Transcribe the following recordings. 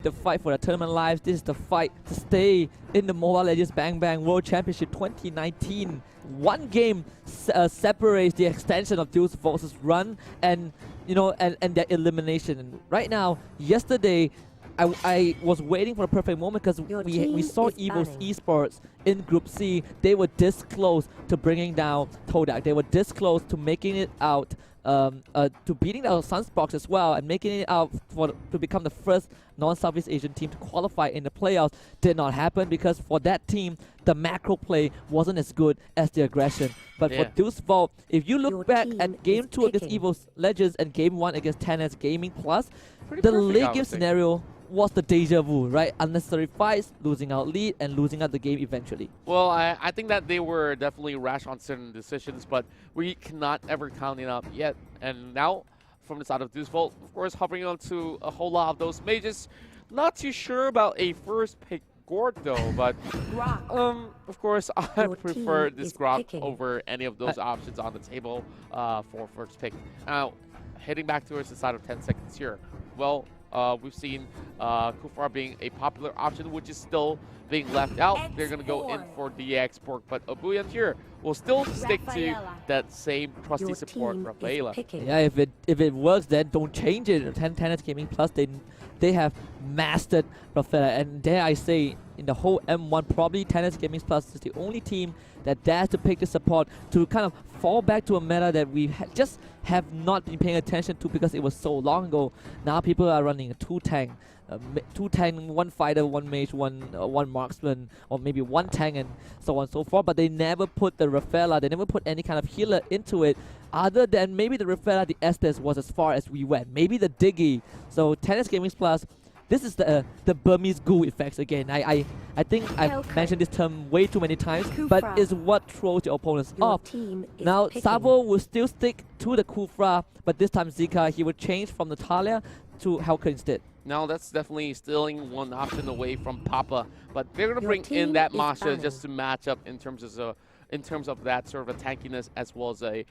the fight for the tournament lives. This is the fight to stay in the Mobile Legends Bang Bang World Championship 2019. One game separates the extension of DEUS VULT's run and and their elimination. And right now, yesterday, I was waiting for a perfect moment because we saw EVO's Esports in Group C. They were this close to bringing down Todak. They were this close to making it out, to beating out Sunsparks as well, and making it out to become the first non-Southeast Asian team to qualify in the playoffs. Did not happen because for that team, the macro play wasn't as good as the aggression. But for DEUS VULT, if you look back at Game 2 against EVO's Legends and Game 1 against 10S Gaming Plus, the late game scenario was the deja vu, right? Unnecessary fights, losing out lead, and losing out the game eventually. Well, I think that they were definitely rash on certain decisions, but we cannot ever count it up yet. And now, from the side of DEUS VULT, of course, hovering on to a whole lot of those mages. Not too sure about a first pick Gord though, but of course, I prefer this Grok over any of those options on the table for first pick. Now, heading back towards the side of 10 seconds here. Well, we've seen Kufra being a popular option, which is still being left out. They're going to go in for the export, but Obuyan here will still stick to that same trusty support, RAFAELA. Yeah, if it works, then don't change it. 10S Gaming Plus, they have mastered RAFAELA, and dare I say, in the whole M1, probably 10S Gaming Plus is the only team that dares to pick the support to kind of fall back to a meta that we just have not been paying attention to because it was so long ago. Now people are running a two tank, one fighter, one mage, one marksman, or maybe one tank, and so on and so forth. But they never put the RAFAELA, they never put any kind of healer into it, other than maybe the RAFAELA, the Estes was as far as we went. Maybe the Diggy. So 10S Gaming Plus, this is the Burmese ghoul effects again. I think I've mentioned this term way too many times, but it's what throws your opponents off. Now, Savo will still stick to the Kufra, but this time Zika, he will change from the Talia to Helker instead. Now, that's definitely stealing one option away from Papa, but they're going to bring in that Masha just to match up in terms of that sort of a tankiness as well as a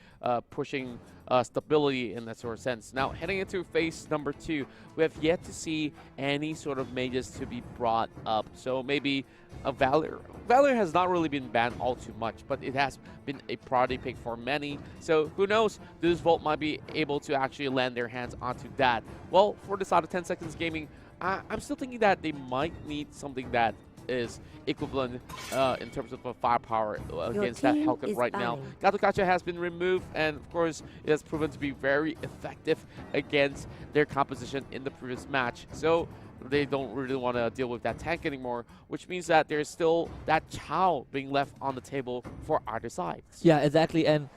pushing stability in that sort of sense. Now, heading into phase number 2, we have yet to see any sort of mages to be brought up. So maybe a Valor. Valor has not really been banned all too much, but it has been a priority pick for many. So who knows, DEUS VULT might be able to actually land their hands onto that. Well, for the side of 10 Seconds Gaming, I'm still thinking that they might need something that is equivalent in terms of firepower against that Hellcat right now. Gatokacha has been removed, and of course it has proven to be very effective against their composition in the previous match. So they don't really want to deal with that tank anymore, which means that there's still that Chow being left on the table for either side. Yeah, exactly. And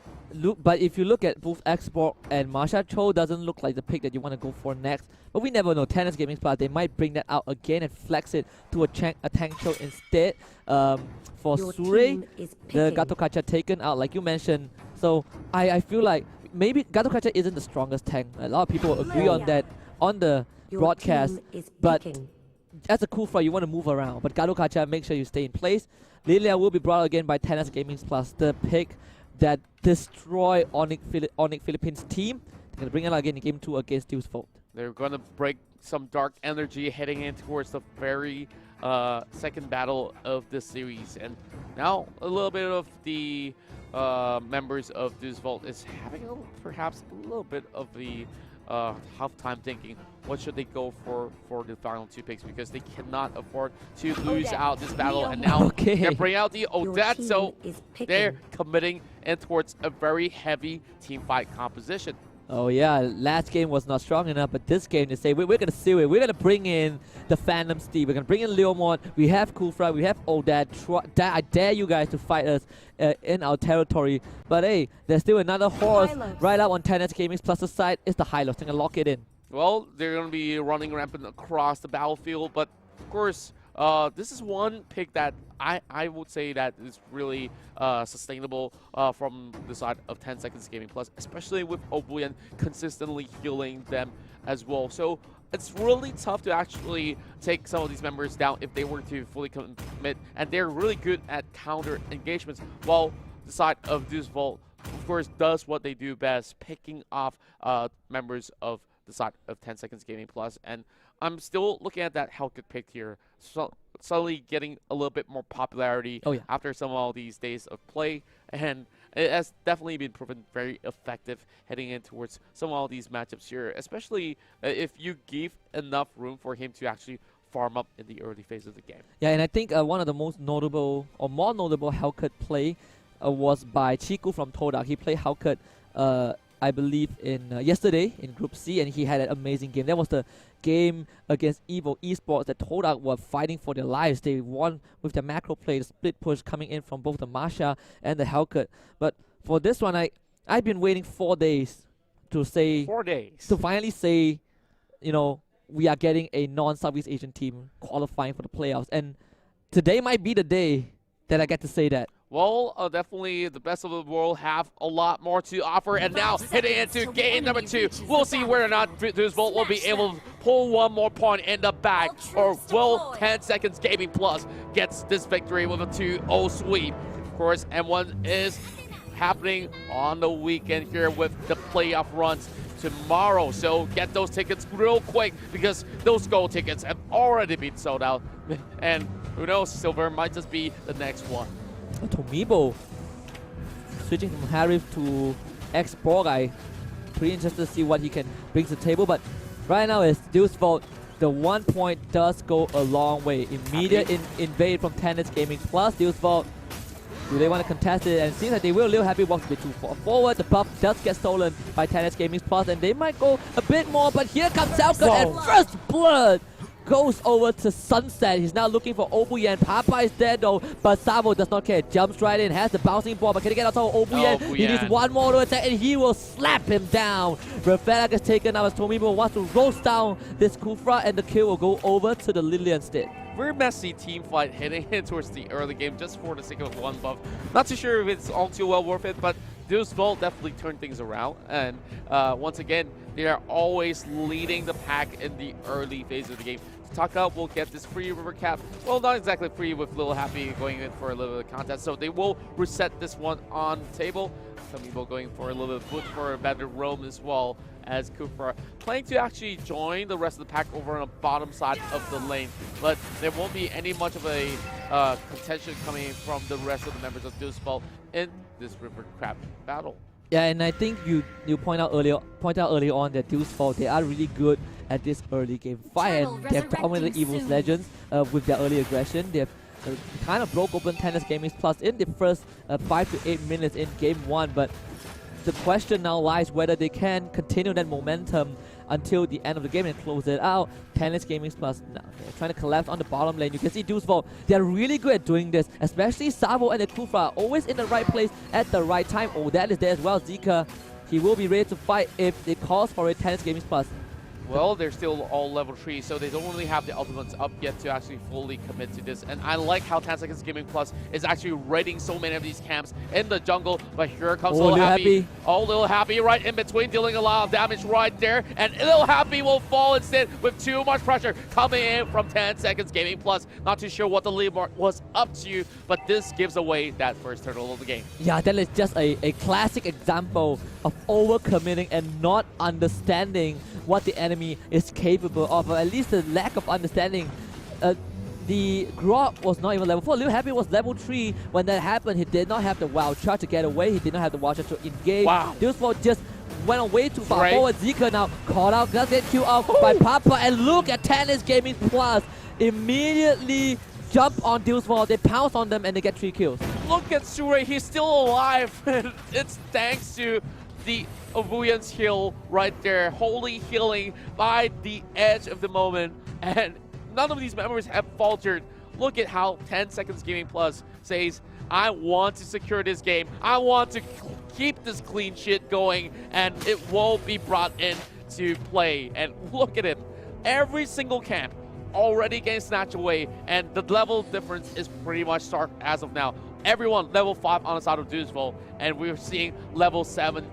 but if you look at both Export and Marsha, Cho doesn't look like the pick that you want to go for next. But we never know. 10S Gaming Plus, they might bring that out again and flex it to a tank Cho instead. For Sure, the Gatokacha taken out, like you mentioned. So I feel like maybe Gatokacha isn't the strongest tank. A lot of people agree on that on the broadcast. But as a Kufra, you want to move around. But Gatokacha, make sure you stay in place. Lilia will be brought out again by 10S Gaming Plus, the pick that destroy Onyx Philippines team. They're going to bring it out again in Game 2 against DEUS VULT. They're going to break some dark energy heading in towards the very second battle of this series. And now a little bit of the members of DEUS VULT is having perhaps a little bit of the half-time thinking. What should they go for the final 2 picks, because they cannot afford to lose out this battle. And now they're bringing out the Odette, so they're committing in towards a very heavy team fight composition. Oh yeah, last game was not strong enough, but this game they say we're going to seal it. We're going to bring in the Phantom Steve. We're going to bring in Leomon. We have Kufra. We have Odette. I dare you guys to fight us in our territory. But hey, there's still another horse right up on 10S Gaming's plus the side. It's the Hylos. They're going to lock it in. Well, they're going to be running rampant across the battlefield, but of course, this is one pick that I would say that is really sustainable from the side of 10 Seconds Gaming Plus, especially with Obuyan consistently healing them as well. So it's really tough to actually take some of these members down if they were to fully commit, and they're really good at counter engagements, while the side of DEUS VULT, of course, does what they do best, picking off members of the side of 10 Seconds Gaming Plus. And I'm still looking at that HELCUT pick here. So suddenly getting a little bit more popularity after some of all these days of play, and it has definitely been proven very effective heading in towards some of all these matchups here, especially if you give enough room for him to actually farm up in the early phase of the game. Yeah, and I think one of the most notable or more notable HELCUT play was by Chiku from Todak. He played HELCUT, I believe, in yesterday in Group C, and he had an amazing game. That was the game against Evo Esports that Todak were fighting for their lives. They won with the macro play, the split push coming in from both the Masha and the HELCUT. But for this one, I've been waiting 4 days to say 4 days to finally say, you know, we are getting a non-Southeast Asian team qualifying for the playoffs, and today might be the day that I get to say that. Well, definitely the best of the world have a lot more to offer, and now heading into game number 2, we'll see whether or not DEUS VULT will be able to pull one more point in the bag, or will 10 Seconds Gaming Plus gets this victory with a 2-0 sweep. Of course, M1 is happening on the weekend here with the playoff runs tomorrow, so get those tickets real quick because those gold tickets have already been sold out, and who knows, silver might just be the next one. Tomibo switching from Harif to X-Ball guy. Pretty interested to see what he can bring to the table, but right now it's DEUS VULT. The 1 point does go a long way. Immediate invade from Tennis Gaming plus DEUS VULT. Do they want to contest it? And it seems like they will. Lil Happy walks a bit too far forward. The buff does get stolen by Tennis Gaming plus, and they might go a bit more, but here comes Salcott, and first blood goes over to Sunset. He's now looking for Obuyen. Papa is dead though, but Savo does not care. Jumps right in, has the bouncing ball, but can he get on top of Obuyen? He needs one more to attack, and he will slap him down. RAFAELA gets taken out as Tomibo wants to roast down this Kufra, and the kill will go over to the Lily instead. Very messy team fight heading in towards the early game just for the sake of one buff. Not too sure if it's all too well worth it, but DEUS VULT definitely turned things around, and once again, they are always leading the pack in the early phase of the game. Taka will get this free river cap. Well, not exactly free with Lil Happy going in for a little bit of contest, so they will reset this one on the table. Tomibo going for a little bit of foot for a better roam as well as Kufra planning to actually join the rest of the pack over on the bottom side of the lane, but there won't be any much of a contention coming from the rest of the members of DEUS VULT in this river crab battle. Yeah, and I think you point out earlier on that DEUS VULT, they are really good at this early game fight, and they have dominated Evil's Legends with their early aggression. They have kind of broke open Tennis Gaming Plus in the first 5 to 8 minutes in game 1, but the question now lies whether they can continue that momentum until the end of the game and close it out. Tennis Gaming Plus now they're trying to collapse on the bottom lane. You can see DEUS VULT, they're really good at doing this, especially Savo and the Kufra, always in the right place at the right time. Oh, that is there as well. Zika, he will be ready to fight if it calls for a Tennis Gaming Plus. Well, they're still all level 3, so they don't really have the ultimates up yet to actually fully commit to this. And I like how 10 Seconds Gaming Plus is actually raiding so many of these camps in the jungle. But here comes Lil Happy. Oh, Lil Happy right in between, dealing a lot of damage right there. And Lil Happy will fall instead with too much pressure coming in from 10 Seconds Gaming Plus. Not too sure what the lead was up to, but this gives away that first turtle of the game. Yeah, that is just a classic example of overcommitting and not understanding what the enemy is capable of, or at least the lack of understanding. The Grok was not even level 4. Lil Happy was level 3 when that happened. He did not have the wild charge to get away. He did not have the wild charge to engage. Wow. DEUS VULT just went away too far forward. Zika now caught out, does get killed out by Papa, and look at Tennis Gaming Plus immediately jump on DEUS VULT. They pounce on them and they get 3 kills. Look at Sure, he's still alive. It's thanks to the Obuyen's heal right there, holy healing by the edge of the moment, and none of these members have faltered. Look at how 10 Seconds Gaming Plus says, I want to secure this game, I want to keep this clean shit going, and it won't be brought in to play. And look at it, every single camp already getting snatched away, and the level difference is pretty much stark as of now. Everyone level 5 on the side of DEUS VULT, and we're seeing level 7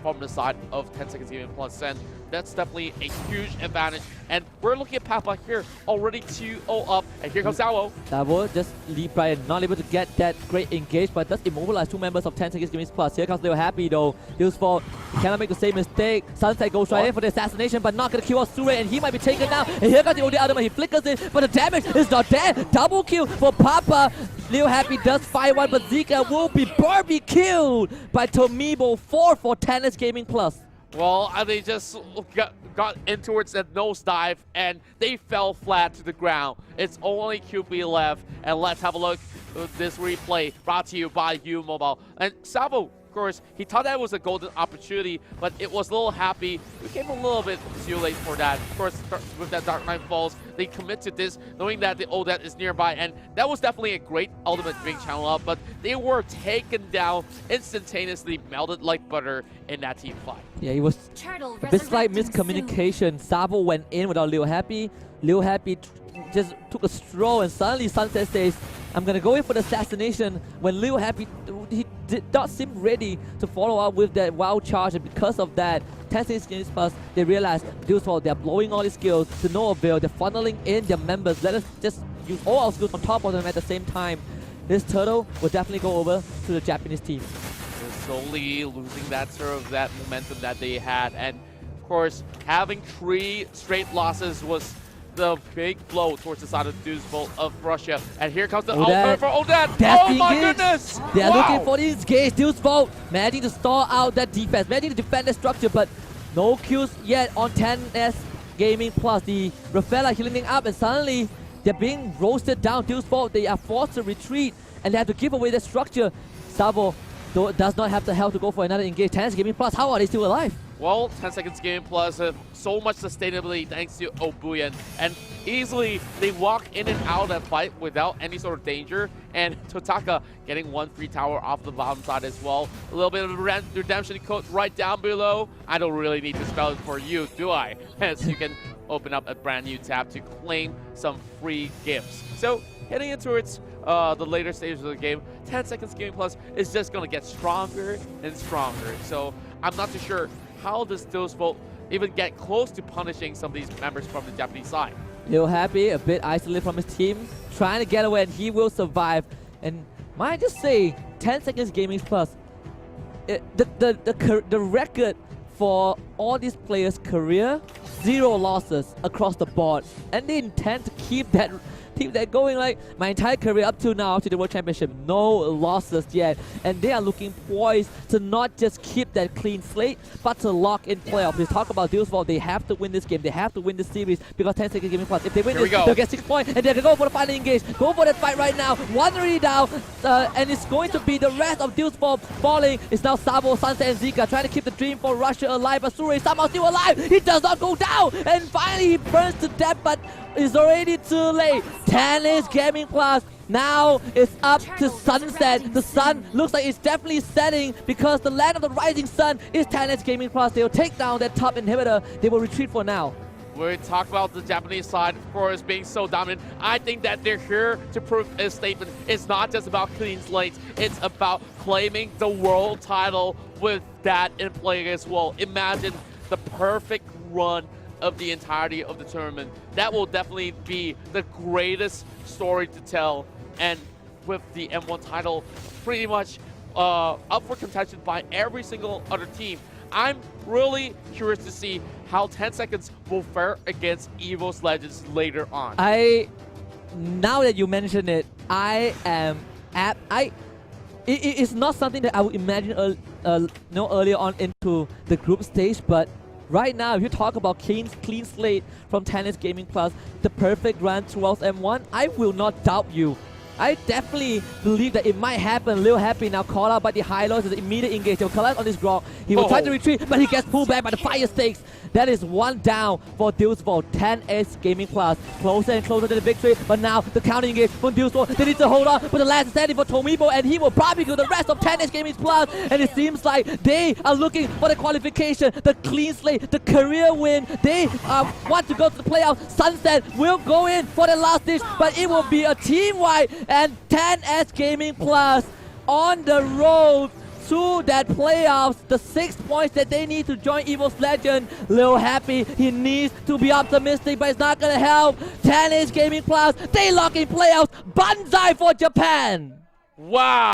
from the side of 10 Seconds Gaming Plus. And that's definitely a huge advantage. And we're looking at Papa here, already 2-0 up, and here comes Savo. Savo just leave Brian, not able to get that great engage, but does immobilize two members of 10 seconds Gaming Plus. Here comes Leo Happy though. DEUS VULT cannot make the same mistake. Sunset goes right in for the assassination, but not gonna kill out Sure, and he might be taken down. And here comes the OD ultimate, he flickers in, but the damage is not there. Double kill for Papa. Leo Happy does fight one, but Zika will be barbecued by Tomibo 4 for Tennis Gaming Plus. Well, they just got in towards that nosedive and they fell flat to the ground. It's only QB left, and let's have a look at this replay brought to you by U Mobile. And Savo, of course, he thought that was a golden opportunity, but it was a little happy. We came a little bit too late for that. Of course, with that Dark Knight Falls, they commit to this, knowing that the Odette is nearby, and that was definitely a great ultimate being channeled up, but they were taken down instantaneously, melted like butter in that team fight. Yeah, it was a bit slight miscommunication. Savo went in without Leo Happy. Leo Happy just took a stroll, and suddenly Sunset says, I'm gonna go in for the assassination. When Leo Happy, he did not seem ready to follow up with that wild charge, and because of that, 10 seconds plus, they realized DEUS VULT, they're blowing all these skills to no avail. They're funneling in their members. Let us just use all our skills on top of them at the same time. This turtle will definitely go over to the Japanese team. They're slowly losing that sort of that momentum that they had, and of course, having 3 straight losses was the big blow towards the side of DEUS VULT of Russia. And here comes the ultimate for Odette. Oh my goodness! They are looking for these engage. DEUS VULT managing to stall out that defense, managing to defend the structure, but no kills yet on 10S Gaming Plus. The RAFAELA healing up, and suddenly they're being roasted down. DEUS VULT, they are forced to retreat, and they have to give away the structure. Savo does not have the health to go for another engage. 10S Gaming Plus, how are they still alive? Well, 10 seconds game plus so much sustainability thanks to Obuyan, and easily they walk in and out of that fight without any sort of danger, and Totaka getting 1 free tower off the bottom side as well. A little bit of redemption code right down below. I don't really need to spell it for you, do I? As you can open up a brand new tab to claim some free gifts. So heading into its the later stages of the game, 10 seconds game plus is just going to get stronger and stronger. So I'm not too sure how does DEUS VULT even get close to punishing some of these members from the Japanese side. Leo Happy, a bit isolated from his team, trying to get away, and he will survive. And might I just say, 10 seconds Gaming Plus, the record for all these players' career, 0 losses across the board, and they intend to keep that going. Like my entire career up to now, to the World Championship, no losses yet, and they are looking poised to not just keep that clean slate, but to lock in playoffs. We talk about DEUS VULT, they have to win this game, they have to win this series, because 10 seconds Gaming Plus, if they win this, they'll get 6 points, and they're gonna go for the final engage, go for that fight right now. 1 already down, and it's going to be the rest of DEUS VULT falling. It's now Savo, Sunset, and Zika trying to keep the dream for Russia alive, but Sure is somehow still alive. He does not go down, and finally he burns to death, but it's already too late. Tennis Gaming Plus, now it's up to Sunset. The sun looks like it's definitely setting, because the land of the rising sun is Tennis Gaming Plus. They will take down that top inhibitor. They will retreat for now. We talk about the Japanese side, of course, being so dominant. I think that they're here to prove a statement. It's not just about clean slates. It's about claiming the world title with that in play as well. Imagine the perfect run of the entirety of the tournament. That will definitely be the greatest story to tell, and with the M1 title pretty much up for contention by every single other team, I'm really curious to see how 10 seconds will fare against EVO's Legends later on. Now that you mention it, it's not something that I would imagine earlier on into the group stage, but right now, if you talk about clean slate from Tennis Gaming Plus, the perfect run towards M1, I will not doubt you. I definitely believe that it might happen. Leo Happy now caught out by the high lows as an immediate engage. He'll collapse on this rock. He will try to retreat, but he gets pulled back by the fire stakes. That is 1 down for DEUS VULT. 10S Gaming Plus, closer and closer to the victory. But now the counter engage from DEUS VULT. They need to hold on, but the last is standing for Tomibo, and he will barbecue the rest of 10S Gaming Plus. And it seems like they are looking for the qualification, the clean slate, the career win. They want to go to the playoffs. Sunset will go in for the last ditch, but it will be a team-wide, and 10S Gaming Plus on the road to that playoffs, the 6 points that they need to join EVO's Legend. Lil happy, he needs to be optimistic, but it's not gonna help. 10 Gaming Plus, they lock in playoffs. Banzai for Japan! Wow.